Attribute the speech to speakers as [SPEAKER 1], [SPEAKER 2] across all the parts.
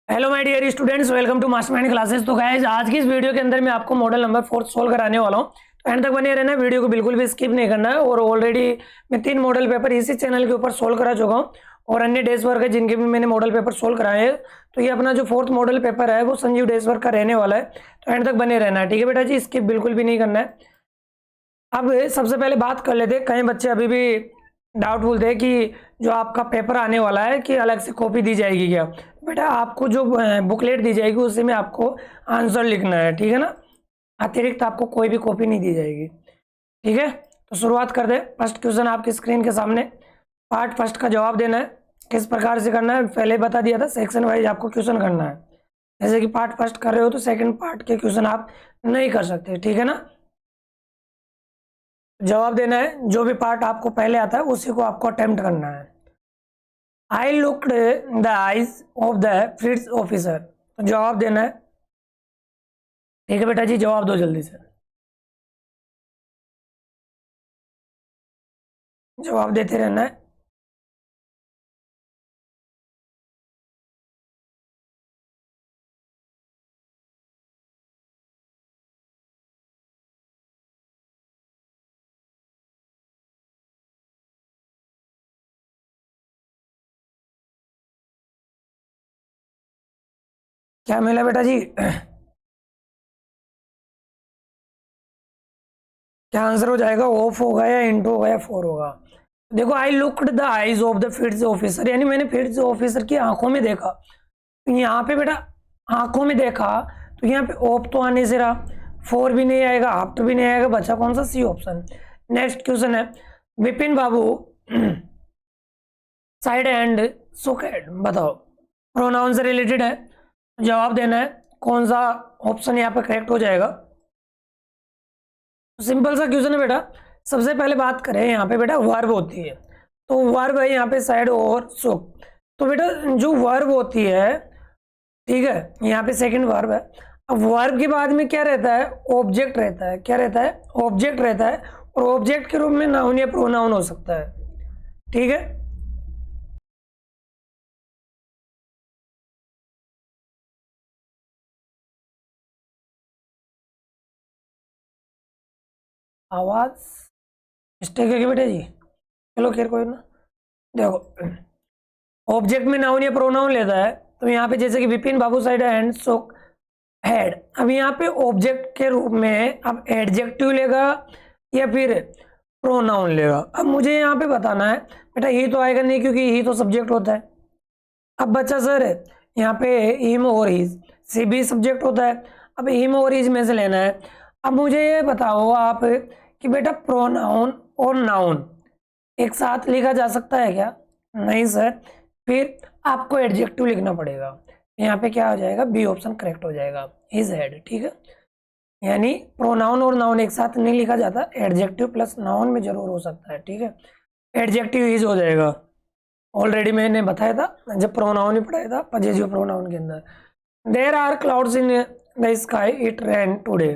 [SPEAKER 1] Hello my dear students, welcome to Mastermind classes. तो guys, आज की इस वीडियो के अंदर मैं आपको मॉडल नंबर 4 सोल्व कराने वाला हूं। तो एंड तक बने रहना, वीडियो को बिल्कुल भी स्किप नहीं करना है। और ऑलरेडी मैं 3 मॉडल पेपर इसी चैनल के ऊपर सोल्व करा चुका हूं और अन्य डेज वर्क है जिनके भी मैंने मॉडल पेपर सोल्व कराए हैं। तो ये अपना जो 4th मॉडल पेपर है वो संजीव डेज वर्क का रहने वाला है। तो एंड तक बने रहना है, ठीक है बेटा जी, स्किप बिल्कुल भी नहीं करना है। अब सबसे पहले बात कर लेते हैं, कई बच्चे अभी भी डाउटफुल थे कि जो आपका पेपर आने वाला है कि अलग से कॉपी दी जाएगी क्या। बेटा आपको जो बुकलेट दी जाएगी उसी में आपको आंसर लिखना है, ठीक है ना। अतिरिक्त आपको कोई भी कॉपी नहीं दी जाएगी, ठीक है। तो शुरुआत कर दे। फर्स्ट क्वेश्चन आपकी स्क्रीन के सामने, पार्ट फर्स्ट का जवाब देना है। किस प्रकार से करना है पहले बता दिया था, सेक्शन वाइज आपको क्वेश्चन करना है। जैसे कि पार्ट फर्स्ट कर रहे हो तो सेकंड पार्ट के क्वेश्चन आप नहीं कर सकते, ठीक है ना। जवाब देना है, जो भी पार्ट आपको पहले आता है उसी को आपको अटेम्प्ट करना है। I looked the eyes of the field officer, तो जवाब देना है, ठीक है बेटा जी, जवाब दो जल्दी से, जवाब देते रहना है। क्या मिला बेटा जी? क्या आंसर हो जाएगा? ऑफ होगा या इंटू होगा या फोर होगा? देखो, I looked the eyes of the field officer, यानी मैंने फील्ड ऑफिसर की आंखों में देखा। तो यहाँ पे बेटा आंखों में देखा, तो यहाँ पे ऑफ तो आने से रहा, फोर भी नहीं आएगा, हाफ तो भी नहीं आएगा, बचा कौन सा? C option. नेक्स्ट क्वेश्चन है, विपिन बाबू साइड एंड सोकेट, बताओ प्रोनाउन से रिलेटेड है, जवाब देना है। कौन सा ऑप्शन यहाँ पे करेक्ट हो जाएगा? सिंपल सा क्वेश्चन है बेटा। सबसे पहले बात करें यहाँ पे बेटा वर्ब होती है, तो वर्ब है यहाँ पे साइड और सोक। तो बेटा जो वर्ब होती है, ठीक है, यहाँ पे सेकंड वर्ब है। अब वर्ब के बाद में क्या रहता है? ऑब्जेक्ट रहता है। क्या रहता है? ऑब्जेक्ट रहता है। और ऑब्जेक्ट के रूप में नाउन या प्रोनाउन हो सकता है, ठीक है। आवाज मिस्टेक है क्या बेटा जी? चलो खैर कोई ना। देखो, ऑब्जेक्ट में नाउन या प्रोनाउन लेता है, तो यहाँ पे जैसे कि विपिन बाबू साइड एंड सो हेड, अब यहाँ पे ऑब्जेक्ट के रूप में अब एडजेक्टिव लेगा या फिर प्रोनाउन लेगा। अब मुझे यहाँ पे बताना है बेटा, ही तो आएगा नहीं क्योंकि ही तो सब्जेक्ट होता है। अब बच्चा सर यहाँ पे हिम और हिज, से भी सब्जेक्ट होता है। अब हिम और हिज में से लेना है। अब मुझे ये बताओ आप कि बेटा प्रोनाउन और नाउन एक साथ लिखा जा सकता है क्या? नहीं सर, फिर आपको एडजेक्टिव लिखना पड़ेगा। यहाँ पे क्या हो जाएगा? बी ऑप्शन करेक्ट हो जाएगा, हिज हेड, ठीक है। यानी प्रोनाउन और नाउन एक साथ नहीं लिखा जाता, एडजेक्टिव प्लस नाउन में जरूर हो सकता है, ठीक है। एडजेक्टिव हिज हो जाएगा। ऑलरेडी मैंने बताया था जब प्रोनाउन ही पढ़ाया था पजेसिव प्रोनाउन के अंदर। There are clouds in the sky, it rain today,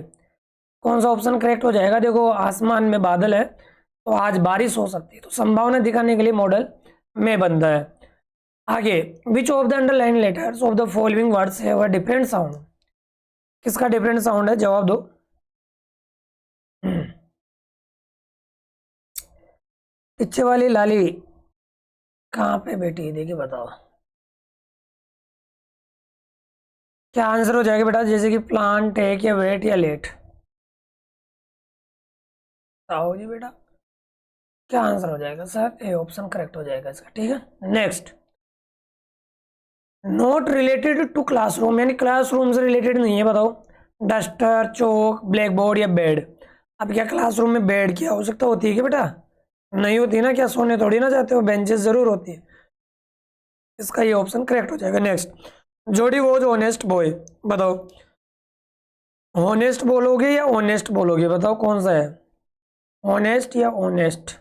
[SPEAKER 1] कौन सा ऑप्शन करेक्ट हो जाएगा? देखो, आसमान में बादल है तो आज बारिश हो सकती है, तो संभावना दिखाने के लिए मॉडल में बनता है। आगे, which of the underline letters of the following words have a different sound, किसका डिफरेंट साउंड है? जवाब दो। पीछे वाली लाली कहाँ पे बैठी है, देखिए बताओ क्या आंसर हो जाएगा बेटा? जैसे कि प्लान, टेक या वेट या लेट, बताओ जी बेटा क्या आंसर हो जाएगा? सर ए ऑप्शन करेक्ट हो जाएगा इसका, ठीक है। Next, not related to classroom, यानी क्लासरूम से रिलेटेड नहीं है, बताओ। डस्टर, चौक, ब्लैक बोर्ड या बेड। अब क्या क्लासरूम में बेड की आवश्यकता होती है क्या बेटा? नहीं होती ना, क्या सोने थोड़ी ना जाते हो, बेंचेस जरूर होती है। इसका ये ऑप्शन करेक्ट हो जाएगा। नेक्स्ट, जोडी वॉज ऑनेस्ट बॉय, बताओ ऑनेस्ट बोलोगे या ऑनेस्ट बोलोगे, बताओ कौन सा है? ऑनेस्ट या ऑनेस्ट?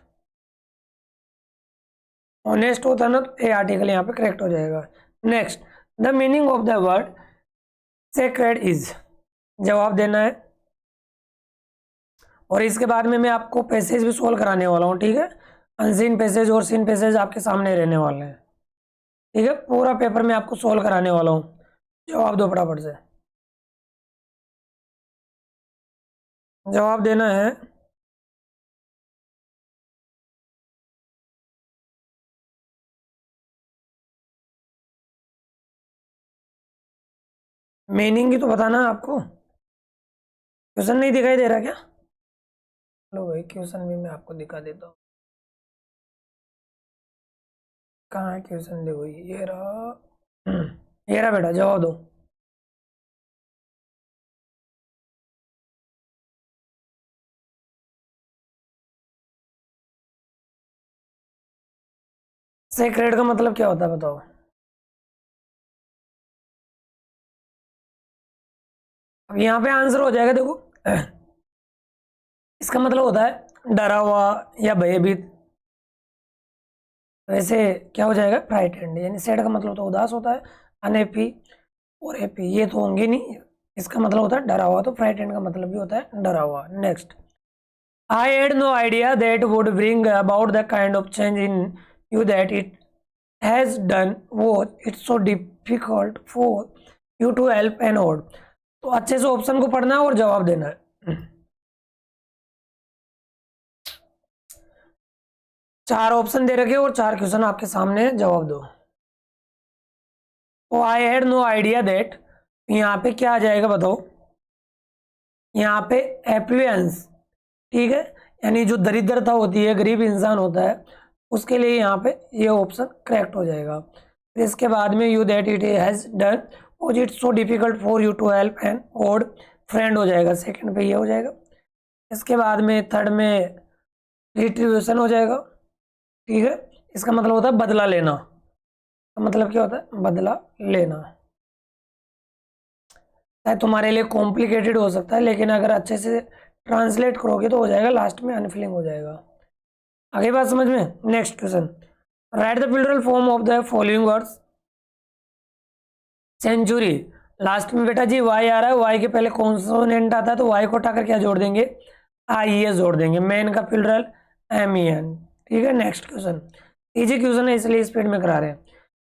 [SPEAKER 1] ऑनेस्ट होता है ना, तो ए आर्टिकल यहाँ पे करेक्ट हो जाएगा। Next, the meaning of the word sacred is, जवाब देना है। और इसके बाद में मैं आपको पैसेज भी सोल्व कराने वाला हूँ, ठीक है। अनसीन पैसेज और सीन पैसेज आपके सामने रहने वाले हैं, ठीक है। पूरा पेपर में आपको सोल्व कराने वाला हूँ। जवाब दो फटाफट से। जवाब देना है। मीनिंग ही तो बताना है आपको। क्वेश्चन नहीं दिखाई दे रहा क्या? लो भाई, क्वेश्चन भी मैं आपको दिखा देता हूँ। कहाँ है क्वेश्चन? देखो ये रहा। ये रहा बेटा, जवाब दो। सेक्रेड का मतलब क्या होता है बताओ? अब यहाँ पे आंसर हो जाएगा देखो। इसका मतलब होता है डरा हुआ या भयभीत। वैसे क्या हो जाएगा? फ्राइटेंड। यानी सैड का मतलब तो उदास होता है। अनहैप्पी और हैप्पी ये तो होंगे नहीं। इसका मतलब होता है डरा हुआ, तो फ्राइटेंड का मतलब भी होता है डरा हुआ। Next, I had no idea that would bring about the kind of change in you that it has done was it's so difficult for you to help an odd. तो अच्छे से ऑप्शन को पढ़ना है और जवाब देना है। 4 ऑप्शन दे रखे और 4 क्वेश्चन आपके सामने, जवाब दो। तो I had no idea that, यहाँ पे क्या आ जाएगा बताओ? यहाँ पे एप्लुएंस, ठीक है, यानी जो दरिद्रता होती है, गरीब इंसान होता है, उसके लिए यहाँ पे ये ऑप्शन करेक्ट हो जाएगा। फिर इसके बाद में you that it has done was it so difficult for you to help an odd friend हो जाएगा। सेकंड पे ये हो जाएगा। इसके बाद में थर्ड में रिट्रीब्यूशन हो जाएगा, ठीक है। इसका मतलब होता है बदला लेना। तो मतलब क्या होता है? बदला लेना। शायद तुम्हारे लिए कॉम्प्लिकेटेड हो सकता है, लेकिन अगर अच्छे से ट्रांसलेट करोगे तो हो जाएगा, लास्ट में अनफिलिंग हो जाएगा। आगे बात समझ में? Next question, write the plural form of the following words. Century, last में बेटा जी वाई आ रहा है, वाई के पहले कॉन्सोनेंट आता है तो वाई को उठाकर क्या जोड़ देंगे? आई एस जोड़ देंगे। मैन का प्लूरल एम ई एन, ठीक है। नेक्स्ट क्वेश्चन, इजी क्वेश्चन है इसलिए स्पीड में करा रहे हैं।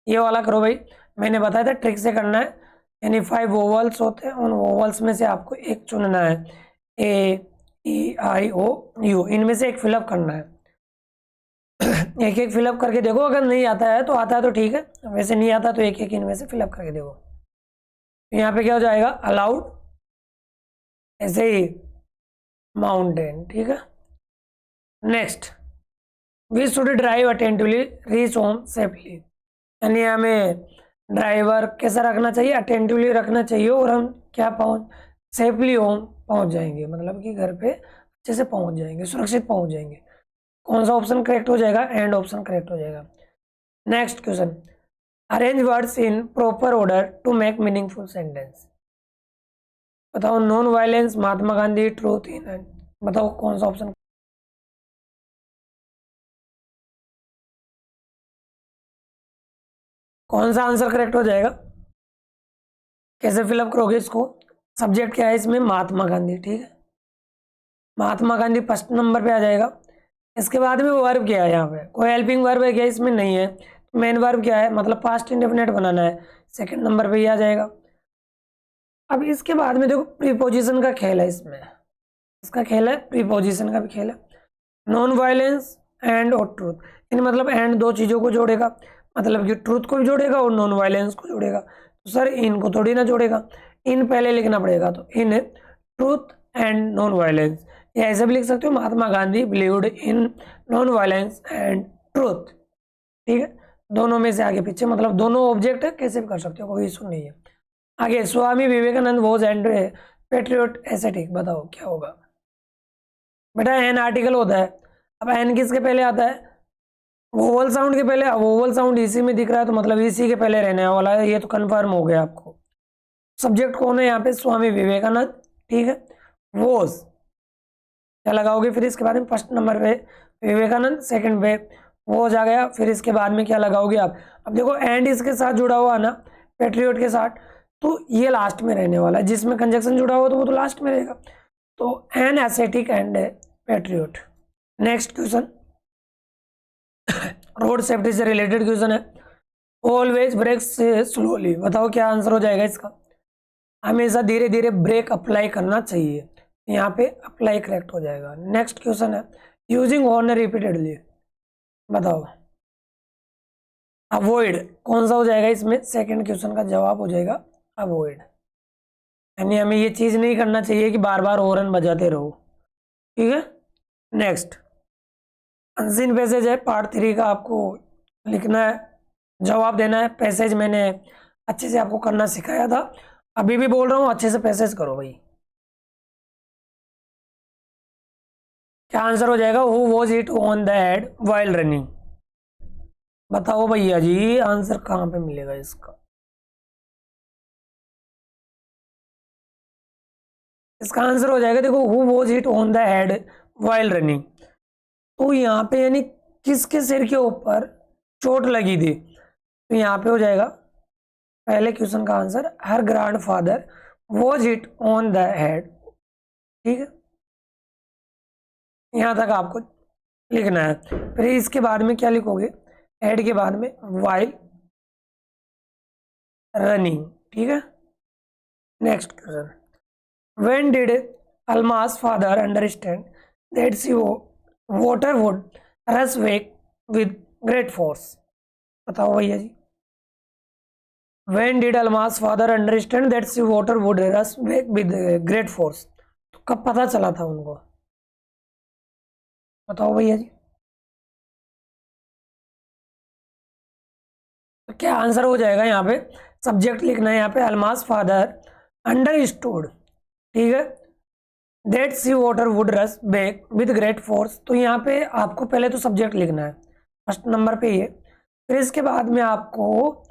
[SPEAKER 1] ये वाला करो भाई, मैंने बताया था ट्रिक से करना है। यानी 5 वोवल्स होते हैं, उन वोवल्स में से आपको एक चुनना है। ए ई आई ओ यू, इनमें से एक फिलअप करना है। एक एक फिलअप करके देखो, अगर नहीं आता है तो आता है तो ठीक है, वैसे नहीं आता तो एक एक इनमें से फिलअप करके देखो। यहाँ पे क्या हो जाएगा? अलाउड, ऐसे ही माउंटेन, ठीक है। Next, we should drive attentively reach home safely, यानी हमें ड्राइवर कैसा रखना चाहिए? अटेंटिवली रखना चाहिए, और हम क्या पहुँच सेफली होम पहुँच जाएंगे, मतलब कि घर पे अच्छे से पहुँच जाएंगे, सुरक्षित पहुँच जाएंगे। कौन सा ऑप्शन करेक्ट हो जाएगा? एंड ऑप्शन करेक्ट हो जाएगा। Next question, arrange words in proper order to make meaningful sentence. बताओ, non violence, Mahatma Gandhi, truth in, बताओ कौन सा ऑप्शन? कौन सा आंसर करेक्ट हो जाएगा? कैसे फिलअप करोगे इसको? सब्जेक्ट क्या है इसमें? महात्मा गांधी, ठीक है। महात्मा गांधी फर्स्ट नंबर पे आ जाएगा। इसके बाद में वर्ब क्या है? यहाँ पे कोई हेल्पिंग वर्ब है क्या? इसमें नहीं है। मेन वर्ब क्या है? मतलब पास्ट इंडेफिनिट बनाना है, सेकंड नंबर पे ही आ जाएगा। अब इसके बाद में देखो, प्रीपोजिशन का खेल है इसमें। इसका खेल है, प्रीपोजिशन का भी खेल है। नॉन वायलेंस एंड और ट्रूथ, इन मतलब एंड दो चीज़ों को जोड़ेगा, मतलब कि ट्रूथ को भी जोड़ेगा और नॉन वायलेंस को जोड़ेगा। तो सर इनको थोड़ी ना जोड़ेगा, इन पहले लिखना पड़ेगा। तो in truth and non violence, या ऐसे भी लिख सकते हो, Mahatma Gandhi believed in non violence and truth, ठीक है। दोनों में से आगे पीछे, मतलब दोनों ऑब्जेक्ट है, कैसे भी कर सकते हो, कोई इशू नहीं है। आगे, Swami Vivekananda was and patriot aesthetic, बताओ क्या होगा? बेटा एन आर्टिकल होता है। अब एन किसके पहले आता है? वोवल साउंड के पहले। वोवल साउंड इसी में दिख रहा है तो मतलब इसी के पहले रहने वाला है, ये तो कंफर्म हो गया आपको। सब्जेक्ट कौन है यहाँ पे? स्वामी विवेकानंद, ठीक है। वोज क्या लगाओगे फिर इसके बाद में? फर्स्ट नंबर पे विवेकानंद, सेकंड पे वोज आ गया। फिर इसके बाद में क्या लगाओगे आप? अब देखो एंड इसके साथ जुड़ा हुआ ना, पेट्रियोट के साथ, तो ये लास्ट में रहने वाला है। जिसमें कंजक्शन जुड़ा हुआ तो वो तो लास्ट में रहेगा। तो an aesthetic and Patriot. Next question, road safety से रिलेटेड क्वेश्चन है। ऑलवेज ब्रेक्स स्लोली, बताओ क्या आंसर हो जाएगा इसका। हमेशा धीरे धीरे ब्रेक अप्लाई करना चाहिए, यहाँ पे अप्लाई करेक्ट हो जाएगा। नेक्स्ट क्वेश्चन है यूजिंग हॉर्न रिपीटेडली, बताओ। अवॉइड कौन सा हो जाएगा इसमें, सेकंड क्वेश्चन का जवाब हो जाएगा अवॉइड, यानी हमें ये चीज नहीं करना चाहिए कि बार बार हॉर्न बजाते रहो, ठीक है। नेक्स्ट अनसीन पैसेज है, पार्ट 3 का आपको लिखना है, जवाब देना है। पैसेज मैंने अच्छे से आपको करना सिखाया था, अभी भी बोल रहा हूँ अच्छे से पैसेज करो भाई। क्या आंसर हो जाएगा, who was it on the head while running, बताओ भैया जी आंसर कहाँ पे मिलेगा इसका। इसका आंसर हो जाएगा, देखो who was it on the head while running, तो यहाँ पे यानी किसके सिर के ऊपर चोट लगी थी, तो यहाँ पे हो जाएगा पहले क्वेश्चन का answer her grandfather was it on the head, ठीक है। यहाँ तक आपको लिखना है, फिर इसके बाद में क्या लिखोगे, हेड के बाद में वाइल रनिंग, ठीक है। Next question, when did Almas father understand that sea water would rush wake with great force, बताओ भैया जी। When did Almas father understand that sea water would rush wake with great force, तो कब पता चला था उनको, बताओ भैया जी। तो क्या आंसर हो जाएगा, यहाँ पे सब्जेक्ट लिखना है, यहाँ पे अल्मास फादर अंडरस्टूड, ठीक है, that sea water would rush back with great force, तो यहाँ पे आपको पहले तो सब्जेक्ट लिखना है फर्स्ट नंबर पे ये, फिर इसके बाद में आपको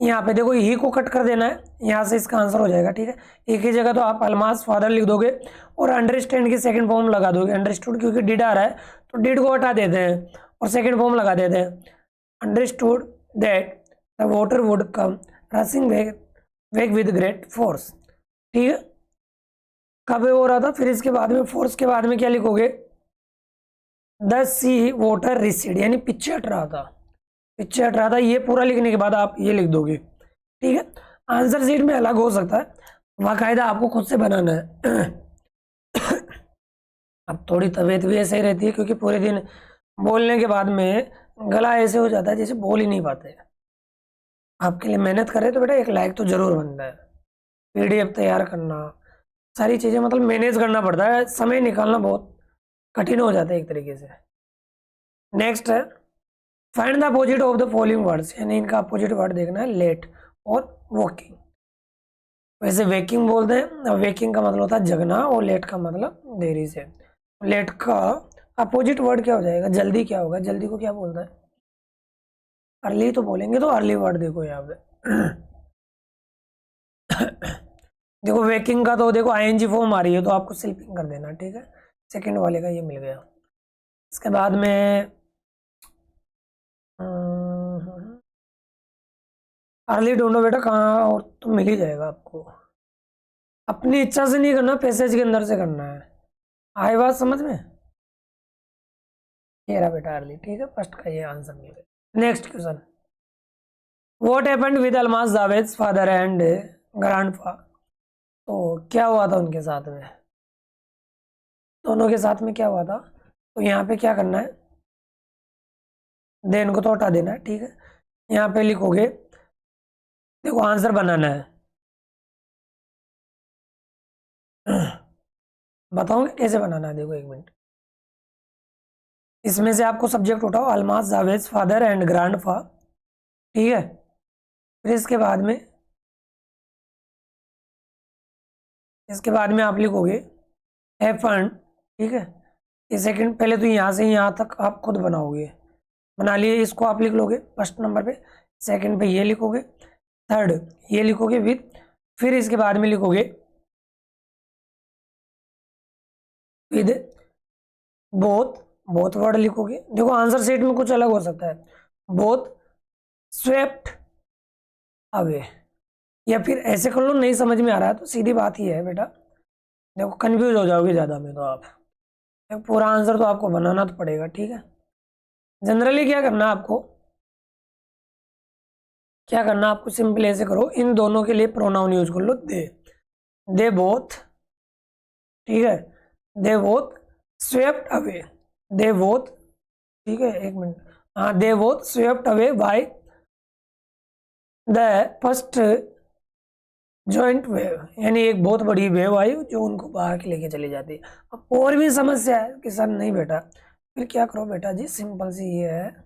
[SPEAKER 1] यहाँ पे देखो ही को कट कर देना है, यहाँ से इसका आंसर हो जाएगा, ठीक है। एक ही जगह तो आप अल्मास फादर लिख दोगे और अंडरस्टैंड की सेकंड फॉर्म लगा दोगे, अंडरस्टूड क्योंकि डिड आ रहा है तो डिड को हटा देते हैं और सेकंड फॉर्म लगा देते हैं, understood that the water would come rushing वेग विद ग्रेट फोर्स, ठीक है। कब हो रहा था, फिर इसके बाद में फोर्स के बाद में क्या लिखोगे, द सी वाटर रिसीड, यानी पीछे हट रहा था, पीछे हट रहा था, ये पूरा लिखने के बाद आप ये लिख दोगे, ठीक है। आंसर शीट में अलग हो सकता है, बाकायदा आपको खुद से बनाना है। अब थोड़ी तबीयत भी ऐसे ही रहती है क्योंकि पूरे दिन बोलने के बाद में गला ऐसे हो जाता है जैसे बोल ही नहीं पाते। आपके लिए मेहनत कर रहे तो बेटा एक लाइक तो जरूर बनता है, पीडीएफ तैयार करना, सारी चीज़ें मतलब मैनेज करना पड़ता है, समय निकालना बहुत कठिन हो जाता है एक तरीके से। नेक्स्ट है find the opposite of the following words, यानी इनका अपोजिट वर्ड देखना है, लेट और वॉकिंग। वैसे वेकिंग बोलते हैं, वेकिंग का मतलब होता है जगना और लेट का मतलब देरी से। लेट का अपोजिट वर्ड क्या हो जाएगा, जल्दी क्या होगा, जल्दी को क्या बोलता है, अर्ली तो बोलेंगे, तो अर्ली वर्ड देखो यहाँ पे। देखो वेकिंग का तो देखो आईएनजी फॉर्म आ रही है तो आपको स्लीपिंग कर देना, ठीक है। सेकंड वाले का ये मिल गया। इसके बाद में अर्ली ढूंढो बेटा कहाँ, और तो मिल ही जाएगा आपको, अपनी इच्छा से नहीं करना, पैसेज के अंदर से करना है, आई बात समझ में। ये रहा बेटा अर्ली, ठीक है, फर्स्ट का ये आंसर मिल गया। Next question, what happened with Almas Javed father and grandpa, तो क्या हुआ था उनके साथ में, दोनों के साथ में क्या हुआ था, तो यहाँ पे क्या करना है, देन को तो हटा देना है, ठीक है। यहाँ पे लिखोगे, देखो आंसर बनाना है। बताओगे कैसे बनाना है, देखो एक मिनट, इसमें से आपको सब्जेक्ट उठाओ, अल्मास जावेद फादर एंड ग्रैंडफा, ठीक है। फिर इसके बाद में आप लिखोगे हैपेंड, ठीक है। ये सेकंड, पहले तो यहाँ से यहाँ तक आप खुद बनाओगे, बना लिए, इसको आप लिख लोगे फर्स्ट नंबर पे, सेकंड पे ये लिखोगे, थर्ड ये लिखोगे विद, फिर इसके बाद में लिखोगे विद बोथ, बोथ वर्ड लिखोगे। देखो आंसर शीट में कुछ अलग हो सकता है, बोथ स्वेप्ट अवे, या फिर ऐसे कर लो, नहीं समझ में आ रहा है तो सीधी बात ही है बेटा, देखो कंफ्यूज हो जाओगे ज़्यादा में तो आप, पूरा आंसर तो आपको बनाना तो पड़ेगा, ठीक है। जनरली क्या करना है आपको, क्या करना आपको, सिंपल ऐसे करो, इन दोनों के लिए प्रोनाउन यूज कर लो दे बोथ, ठीक है, they both swept away, they both, ठीक है, एक मिनट, हाँ, they both swept away by the first joint wave, यानी एक बहुत बड़ी वेव आई जो उनको बहा के लेके चली जाती है। अब और भी समस्या है कि सर नहीं बेटा, फिर क्या करो बेटा जी, सिंपल सी ये है,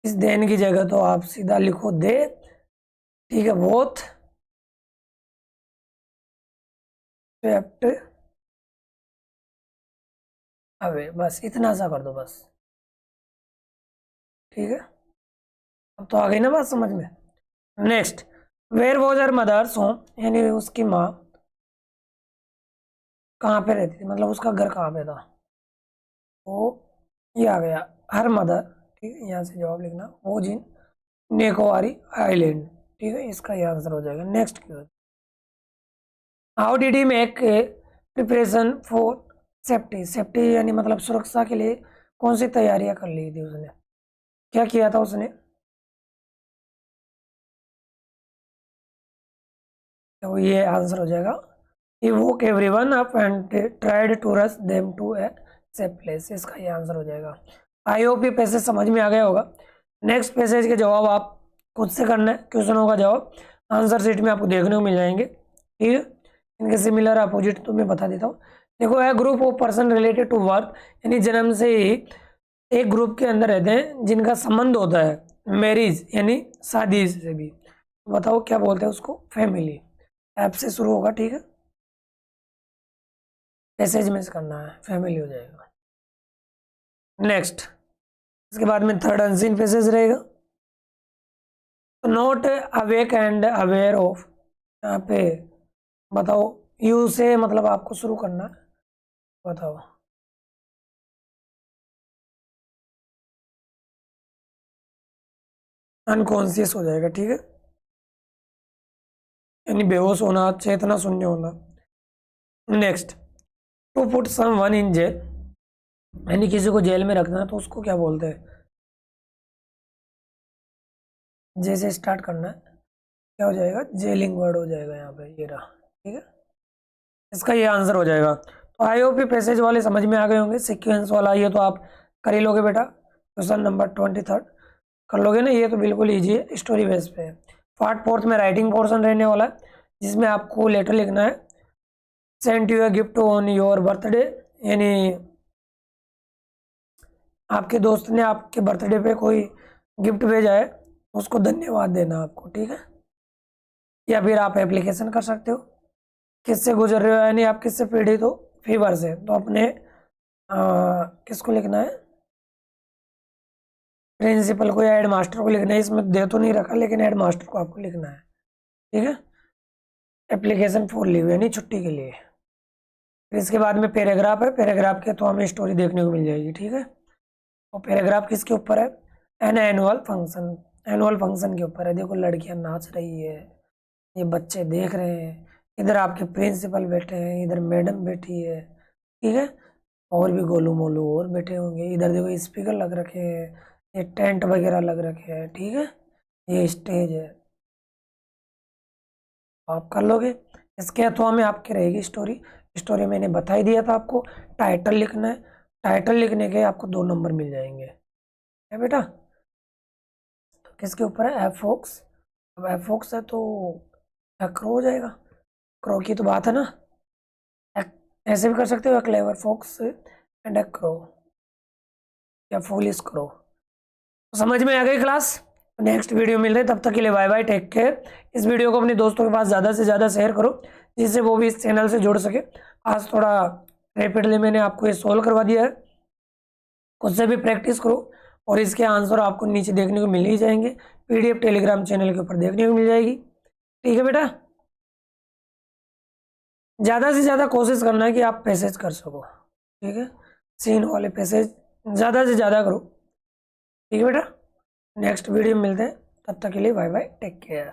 [SPEAKER 1] इस देन की जगह तो आप सीधा लिखो दे, ठीक है, बोथ स्वेप्ट अवे, बस इतना सा कर दो बस, ठीक है। अब तो आ गई ना बात समझ में। Next, where was her mother's home, यानी उसकी माँ कहाँ पे रहती थी, मतलब उसका घर कहाँ पे था, वो ये आ गया हर मदर, ठीक है, यहाँ से जवाब लिखना, वो जिन निकोबारी आइलैंड, ठीक है, इसका ये आंसर हो जाएगा। Next question, how did he make preparation for safety, safety यानी मतलब सुरक्षा के लिए कौन सी तैयारियां कर ली थी उसने, क्या किया था उसने, तो ये आंसर हो जाएगा, he woke everyone up and tried to rush them to a safe place, इसका ये आंसर हो जाएगा। आई होप ये पैसेज समझ में आ गया होगा। नेक्स्ट पैसेज के जवाब आप खुद से करना है, क्वेश्चनों का जवाब आंसर शीट में आपको देखने को मिल जाएंगे, ठीक है। इनके सिमिलर अपोजिट तो मैं बता देता हूँ। देखो, है group of person related to birth, यानी जन्म से ही एक ग्रुप के अंदर रहते हैं जिनका संबंध होता है मैरिज यानी शादी से भी, बताओ क्या बोलते हैं उसको, फैमिली, ऐप से शुरू होगा, ठीक है, पैसेज में से करना है, फैमिली हो जाएगा। नेक्स्ट, इसके बाद में थर्ड अनसीन पैसेज रहेगा, not awake and aware of, यहाँ पे बताओ यू से मतलब आपको शुरू करना है, बताओ, अनकॉन्शियस हो जाएगा, ठीक है, यानी बेहोश होना, चेतना शून्य होना। Next, to put someone in jail, यानी किसी को जेल में रखना, तो उसको क्या बोलते हैं, जैसे स्टार्ट करना है, क्या हो जाएगा, जेलिंग वर्ड हो जाएगा यहाँ पे, ये रहा, ठीक है, इसका ये आंसर हो जाएगा। तो आई होप ये पैसेज वाले समझ में आ गए होंगे, सीक्वेंस वाला ये तो आप कर ही लोगे बेटा, क्वेश्चन नंबर 23 कर लोगे ना, ये तो बिल्कुल ईजी है, स्टोरी बेस पे है। पार्ट फोर्थ में राइटिंग पोर्शन रहने वाला है, जिसमें आपको लेटर लिखना है, send you a gift on your birthday, यानी आपके दोस्त ने आपके बर्थडे पे कोई गिफ्ट भेजा है, उसको धन्यवाद देना आपको, ठीक है। या फिर आप एप्लीकेशन कर सकते हो, किससे गुजर रहे हो, यानी आप किससे पीड़ित हो, फीवर से, तो अपने किसको लिखना है, प्रिंसिपल को या हेड मास्टर को लिखना है, इसमें दे तो नहीं रखा लेकिन हेड मास्टर को आपको लिखना है, ठीक है, एप्लीकेशन फॉर लीव यानी छुट्टी के लिए। फिर इसके बाद में पैराग्राफ है, पैराग्राफ के तो हमें स्टोरी देखने को मिल जाएगी, ठीक है। और पैराग्राफ किसके ऊपर है, an annual function, annual function के ऊपर है। देखो लड़कियां नाच रही है, ये बच्चे देख रहे हैं, इधर आपके प्रिंसिपल बैठे हैं, इधर मैडम बैठी है, ठीक है, और भी गोलू मोलू और बैठे होंगे, इधर देखो स्पीकर लग रखे हैं, ये टेंट वगैरह लग रखे हैं, ठीक है, ये स्टेज है, आप कर लोगे। इसके अथवा में आपकी रहेगी स्टोरी, स्टोरी मैंने बता ही दिया था आपको, टाइटल लिखना है, टाइटल लिखने के आपको 2 नंबर मिल जाएंगे, है बेटा। तो किसके ऊपर है, एफोक्स, अब एफोक्स है तो क्रो हो जाएगा, क्रो की तो बात है ना, ऐसे भी कर सकते हो, क्लेवर फॉक्स एंड क्रो या फूलिश क्रो। समझ में आ गई क्लास, नेक्स्ट वीडियो मिल रहे, तब तक के लिए बाय बाय, टेक केयर। इस वीडियो को अपने दोस्तों के पास ज़्यादा से ज़्यादा शेयर करो, जिससे वो भी इस चैनल से जुड़ सके। आज थोड़ा रैपिडली मैंने आपको ये सोल्व करवा दिया है, खुद से भी प्रैक्टिस करो, और इसके आंसर आपको नीचे देखने को मिल ही जाएंगे, पीडीएफ टेलीग्राम चैनल के ऊपर देखने को मिल जाएगी, ठीक है बेटा। ज़्यादा से ज़्यादा कोशिश करना है कि आप पैसेज कर सको, ठीक है, सीन वाले पैसेज ज़्यादा से ज़्यादा करो, ठीक है बेटा। नेक्स्ट वीडियो में मिलते हैं, तब तक के लिए बाय बाय, टेक केयर।